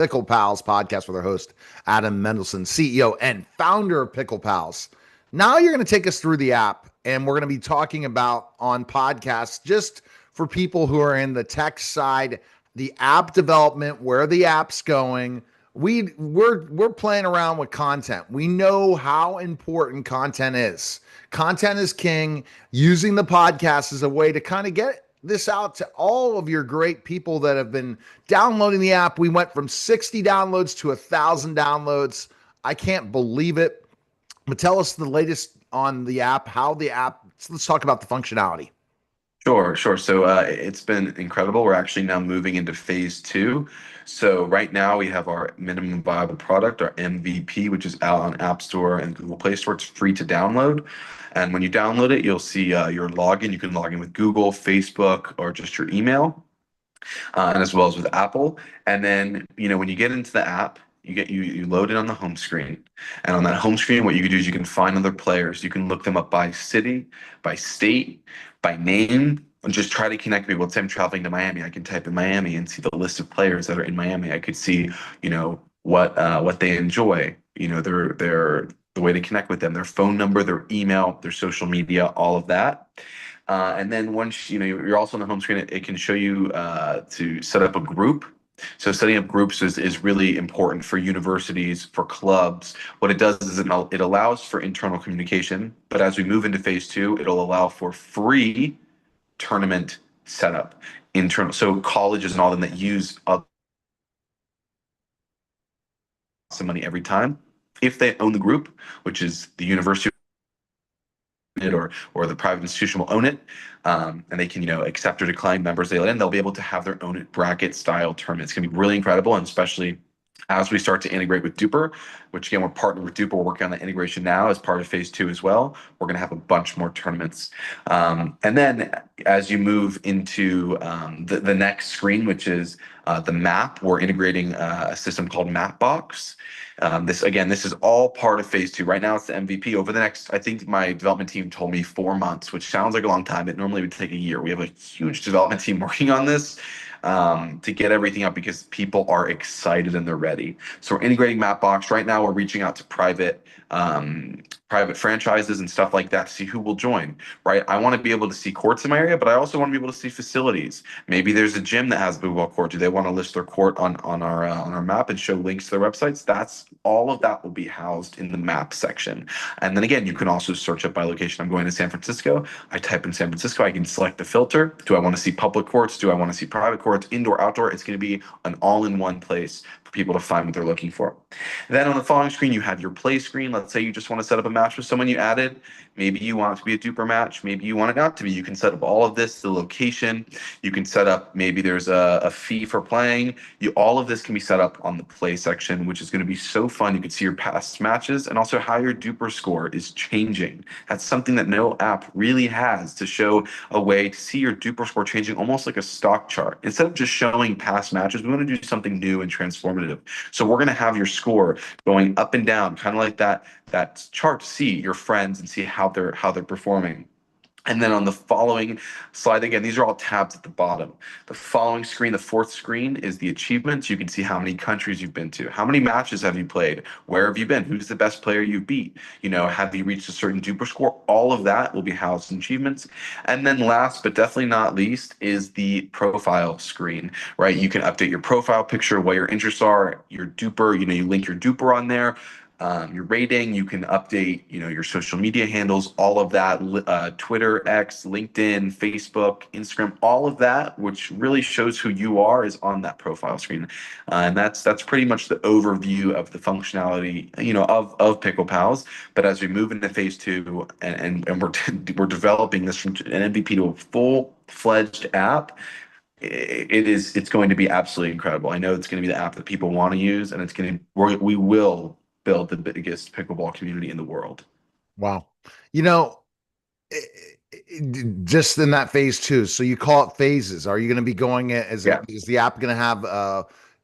Pickle Pals podcast with our host, Adam Mendelson, CEO and founder of Pickle Pals. Now you're going to take us through the app, and we're going to be talking about on podcasts just for people who are in the tech side, the app development, where the app's going. We're playing around with content. We know how important content is. Content is king. Using the podcast as a way to kind of get this out to all of your great people that have been downloading the app. We went from 60 downloads to 1,000 downloads. I can't believe it. But tell us the latest on the app, how the app, let's talk about the functionality. Sure. So it's been incredible. We're actually now moving into phase two. So right now we have our minimum viable product, our MVP, which is out on App Store and Google Play Store. It's free to download. And when you download it, you'll see your login. You can log in with Google, Facebook, or just your email, and as well as with Apple. And then, when you get into the app, you load it on the home screen. And on that home screen, what you can do is you can find other players. You can look them up by city, by state, by name, and just try to connect people. Let's say I'm traveling to Miami. I can type in Miami and see the list of players that are in Miami. I could see, what they enjoy, their the way to connect with them, their phone number, their email, their social media, all of that. And then once you're also on the home screen, it can show you to set up a group. So setting up groups is really important for universities, for clubs. What it does is it allows for internal communication, but as we move into phase two, it'll allow for free tournament setup internal. So colleges and all of them that use some money every time, if they own the group, which is the university it or the private institution will own it, and they can accept or decline members they let in. They'll be able to have their own bracket style tournament. It's going to be really incredible, and especially as we start to integrate with Duper, which again, we're partnered with Duper. We're working on the integration now as part of phase two as well. We're going to have a bunch more tournaments. And then as you move into the next screen, which is the map, we're integrating a system called Mapbox. This is all part of phase two. Right now, it's the MVP. Over the next, I think my development team told me 4 months, which sounds like a long time. It normally would take a year. We have a huge development team working on this to get everything up because people are excited and they're ready. So we're integrating Mapbox. Right now, we're reaching out to private franchises and stuff like that to see who will join, right? I want to be able to see courts in my area, but I also want to be able to see facilities. Maybe there's a gym that has a booty court. Do they want to list their court on our map and show links to their websites? That's all of that will be housed in the map section. And then again, you can also search up by location. I'm going to San Francisco. I type in San Francisco. I can select the filter. Do I want to see public courts? Do I want to see private courts? Indoor, outdoor? It's going to be an all-in-one place for people to find what they're looking for. Then on the following screen, you have your play screen. Let's say you just want to set up a match with someone you added. Maybe you want it to be a Duper match. Maybe you want it not to be. You can set up all of this, the location. You can set up, maybe there's a fee for playing. All of this can be set up on the play section, which is going to be so fun. You can see your past matches and also how your Duper score is changing. That's something that no app really has, to show a way to see your Duper score changing almost like a stock chart. Instead of just showing past matches, we want to do something new and transformative. So we're going to have your score going up and down, kind of like that chart, to see your friends and see how they're performing. And then on the following slide, again, these are all tabs at the bottom. The following screen, the fourth screen, is the achievements. You can see how many countries you've been to. How many matches have you played? Where have you been? Who's the best player you beat? Have you reached a certain Duper score? All of that will be housed in achievements. And then last, but definitely not least, is the profile screen, right? You can update your profile picture, what your interests are, your Duper, you link your Duper on there. Your rating, you can update, your social media handles, all of that, Twitter, X, LinkedIn, Facebook, Instagram, all of that, which really shows who you are, is on that profile screen. And that's pretty much the overview of the functionality, of Pickle Pals. But as we move into phase two, and we're developing this from an MVP to a full-fledged app, it's going to be absolutely incredible. I know it's going to be the app that people want to use, and we will build the biggest pickleball community in the world. Wow. You know, just in that phase two. So you call it phases. Are you going to be going Yeah. is the app going to have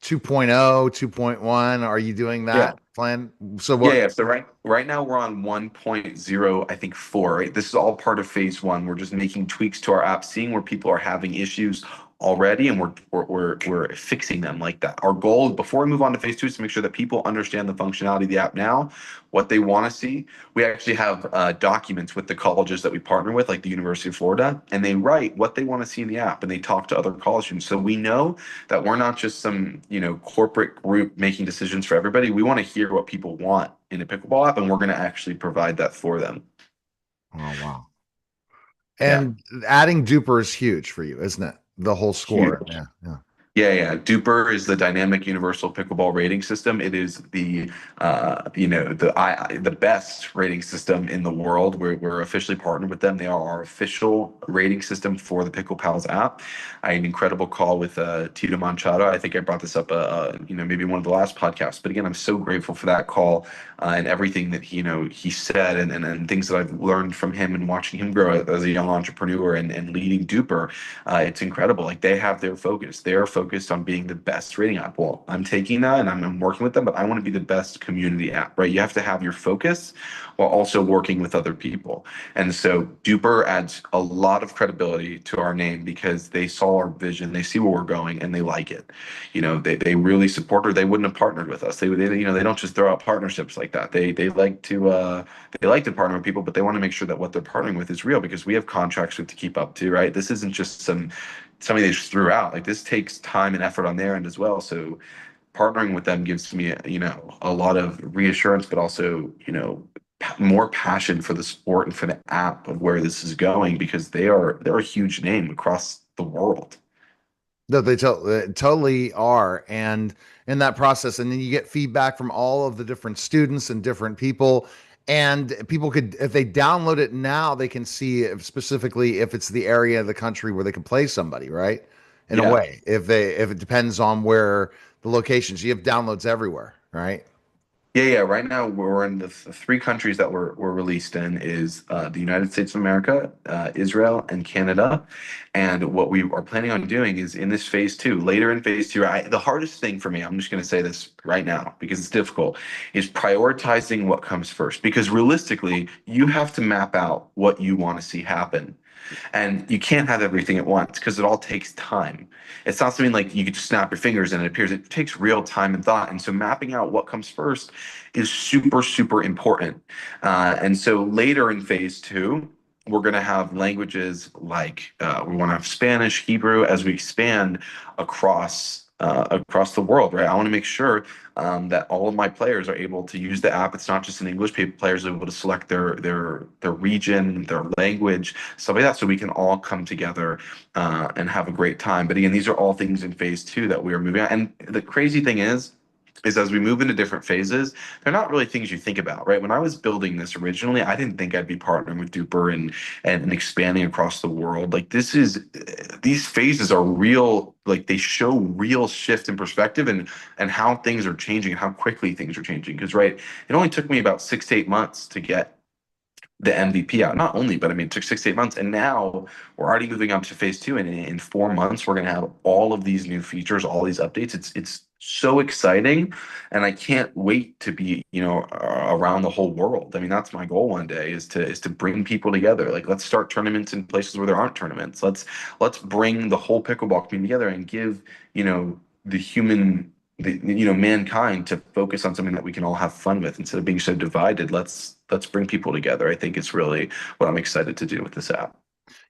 2.0, 2.1? Are you doing Yeah. that plan? So Yeah. what? So right now we're on 1.0, I think 4, right? This is all part of phase one. We're just making tweaks to our app, seeing where people are having issues. already, and we're fixing them like that. Our goal before we move on to phase two is to make sure that people understand the functionality of the app now, what they want to see. We actually have documents with the colleges that we partner with, like the University of Florida, and they write what they want to see in the app, and they talk to other college students. So we know that we're not just some, corporate group making decisions for everybody. We want to hear what people want in a pickleball app, and we're going to actually provide that for them. Oh, wow. Yeah, And adding Duper is huge for you, isn't it? The whole score. huge. Yeah. Yeah. Yeah. Duper is the dynamic universal pickleball rating system. It is the best rating system in the world. We're officially partnered with them. They are our official rating system for the Pickle Pals app. I had an incredible call with Tito Manchado. I think I brought this up, maybe one of the last podcasts. But again, I'm so grateful for that call and everything that he said and things that I've learned from him and watching him grow as a young entrepreneur and leading Duper. It's incredible. Like they have their focus. They're focused on being the best rating app. Well, I'm taking that and I'm working with them, but I want to be the best community app, right? You have to have your focus while also working with other people. And so Duper adds a lot of credibility to our name because they saw our vision, they see where we're going, and they like it. They really support her. They wouldn't have partnered with us. They don't just throw out partnerships like that. They like to partner with people, but they want to make sure that what they're partnering with is real because we have contracts we have to keep up to, right? This isn't just somebody they just threw out. Like this takes time and effort on their end as well. So partnering with them gives me, a lot of reassurance, but also, more passion for the sport and for the app of where this is going because they're a huge name across the world. No, they totally are. And in that process, and then you get feedback from all of the different students and different people. And people could, if they download it now, they can see if specifically if it's the area of the country where they can play somebody, right? In a Yeah. way, if it depends on where the locations, you have downloads everywhere, right? Yeah. Right now, we're in the three countries that we're released in is the United States of America, Israel, and Canada. And what we are planning on doing is in this phase two, later in phase two, the hardest thing for me, I'm just going to say this right now because it's difficult, is prioritizing what comes first. Because realistically, you have to map out what you want to see happen. And you can't have everything at once because it all takes time. It's not something like you could just snap your fingers and it appears. It takes real time and thought. And so mapping out what comes first is super, super important. And so later in phase two, we're going to have languages like we want to have Spanish, Hebrew as we expand across the world, right? I want to make sure that all of my players are able to use the app. It's not just in English. Players are able to select their region, their language, stuff like that, so we can all come together and have a great time. But again, these are all things in phase two that we are moving on. And the crazy thing is as we move into different phases, they're not really things you think about, right? When I was building this originally, I didn't think I'd be partnering with Duper and expanding across the world. Like these phases are real, like they show real shift in perspective and how things are changing and how quickly things are changing. Because right, it only took me about 6 to 8 months to get the MVP out. Not only, but I mean, it took 6 to 8 months, and now we're already moving up to phase two. And in 4 months, we're going to have all of these new features, all these updates. It's so exciting, and I can't wait to be around the whole world. I mean, that's my goal one day is to bring people together. Like, let's start tournaments in places where there aren't tournaments. Let's bring the whole pickleball community together and give the human mankind to focus on something that we can all have fun with instead of being so divided. Let's bring people together. I think it's really what I'm excited to do with this app.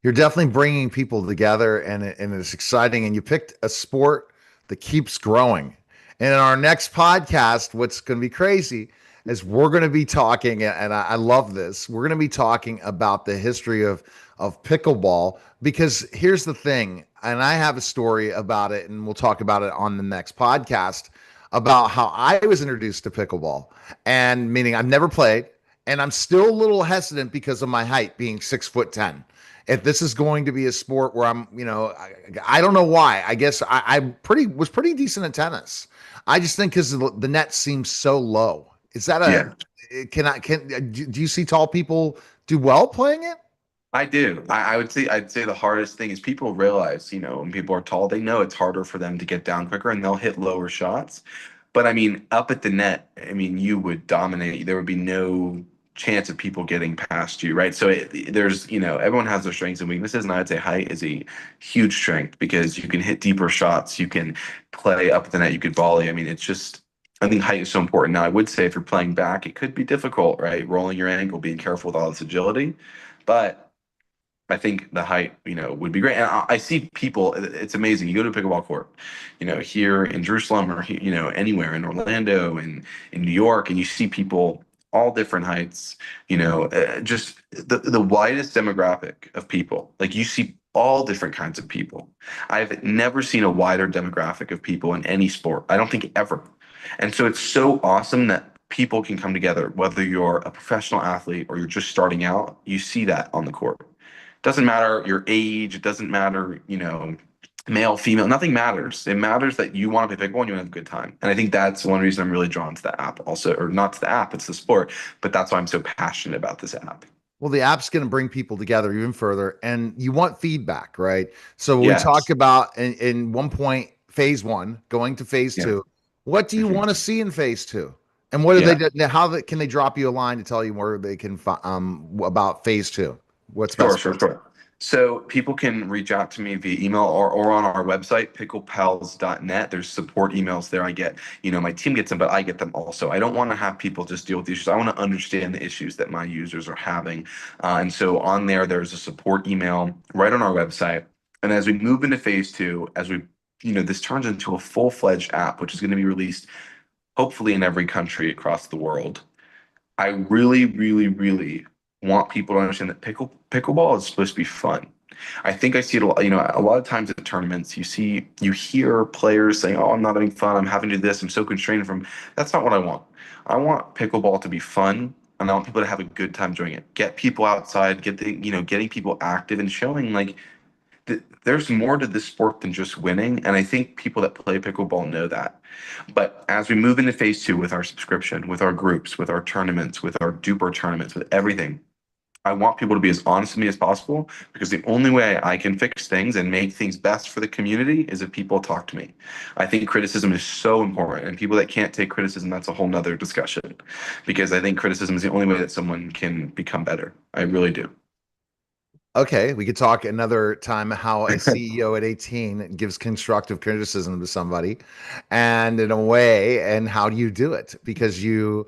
You're definitely bringing people together, and it's exciting. And you picked a sport that keeps growing. And in our next podcast, what's going to be crazy is we're going to be talking, and I love this. We're going to be talking about the history of pickleball because here's the thing, and I have a story about it, and we'll talk about it on the next podcast about how I was introduced to pickleball, and meaning I've never played, and I'm still a little hesitant because of my height being 6'10". If this is going to be a sport where I'm, I don't know why. I guess I was pretty decent at tennis. I just think because the net seems so low. Is that Yeah, do you see tall people do well playing it? I do. I'd say the hardest thing is people realize, when people are tall, they know it's harder for them to get down quicker and they'll hit lower shots. But I mean, up at the net, I mean, you would dominate. There would be no chance of people getting past you, right? So there's, everyone has their strengths and weaknesses, and I'd say height is a huge strength because you can hit deeper shots, you can play up the net, you could volley. I mean, it's just, I think height is so important. Now, I would say if you're playing back, it could be difficult, right? Rolling your ankle, being careful with all this agility, but I think the height, would be great. And I see people, it's amazing. You go to a pickleball court, here in Jerusalem or, anywhere in Orlando and in New York, and you see people all different heights, just the widest demographic of people. Like you see all different kinds of people. I've never seen a wider demographic of people in any sport. I don't think ever. And so it's so awesome that people can come together, whether you're a professional athlete or you're just starting out, you see that on the court. Doesn't matter your age. It doesn't matter, male, female. Nothing matters. It matters that you want to play pickleball and you want to have a good time. And I think that's one reason I'm really drawn to the app also, or not to the app, it's the sport. But that's why I'm so passionate about this app. Well, the app's going to bring people together even further, and you want feedback, right? So when we talk Yes. about in one point, phase one, going to phase Yeah. two, what do you Mhm. want to see in phase two? And what do Yeah. can they drop you a line to tell you where they can about phase two? What's Sure, best? sure, sure. So people can reach out to me via email or on our website, picklepals.net. There's support emails there. I get, my team gets them, but I get them also. I don't want to have people just deal with issues. I want to understand the issues that my users are having. And so on there, there's a support email right on our website. And as we move into phase two, this turns into a full-fledged app, which is going to be released hopefully in every country across the world. I really, really, really want people to understand that pickleball is supposed to be fun. I think I see it a lot, a lot of times at tournaments, you hear players saying, "Oh, I'm not having fun. I'm having to do this. I'm so constrained from." That's not what I want. I want pickleball to be fun, and I want people to have a good time doing it. Get people outside, getting people active and showing like there's more to this sport than just winning. And I think people that play pickleball know that. But as we move into phase two with our subscription, with our groups, with our tournaments, with our duper tournaments, with everything, I want people to be as honest with me as possible because the only way I can fix things and make things best for the community is if people talk to me. I think criticism is so important, and people that can't take criticism, that's a whole nother discussion because I think criticism is the only way that someone can become better. I really do. Okay, we could talk another time how a CEO at 18 gives constructive criticism to somebody, and in a way, and how do you do it? Because you,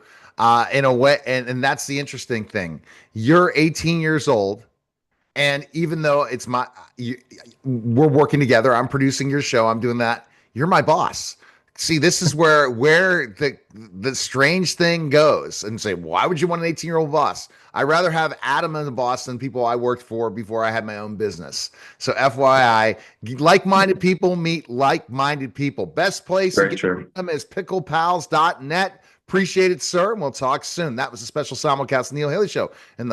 in a way, and that's the interesting thing. You're 18 years old, and even though we're working together, I'm producing your show, I'm doing that. You're my boss. See, this is where the strange thing goes, and say, why would you want an 18-year-old boss? I'd rather have Adam as a boss than people I worked for before I had my own business. So, FYI, like-minded people meet like-minded people. Best place to Very get true. them is picklepals.net. Appreciate it, sir, and we'll talk soon. That was a special simulcast Neil Haley Show. And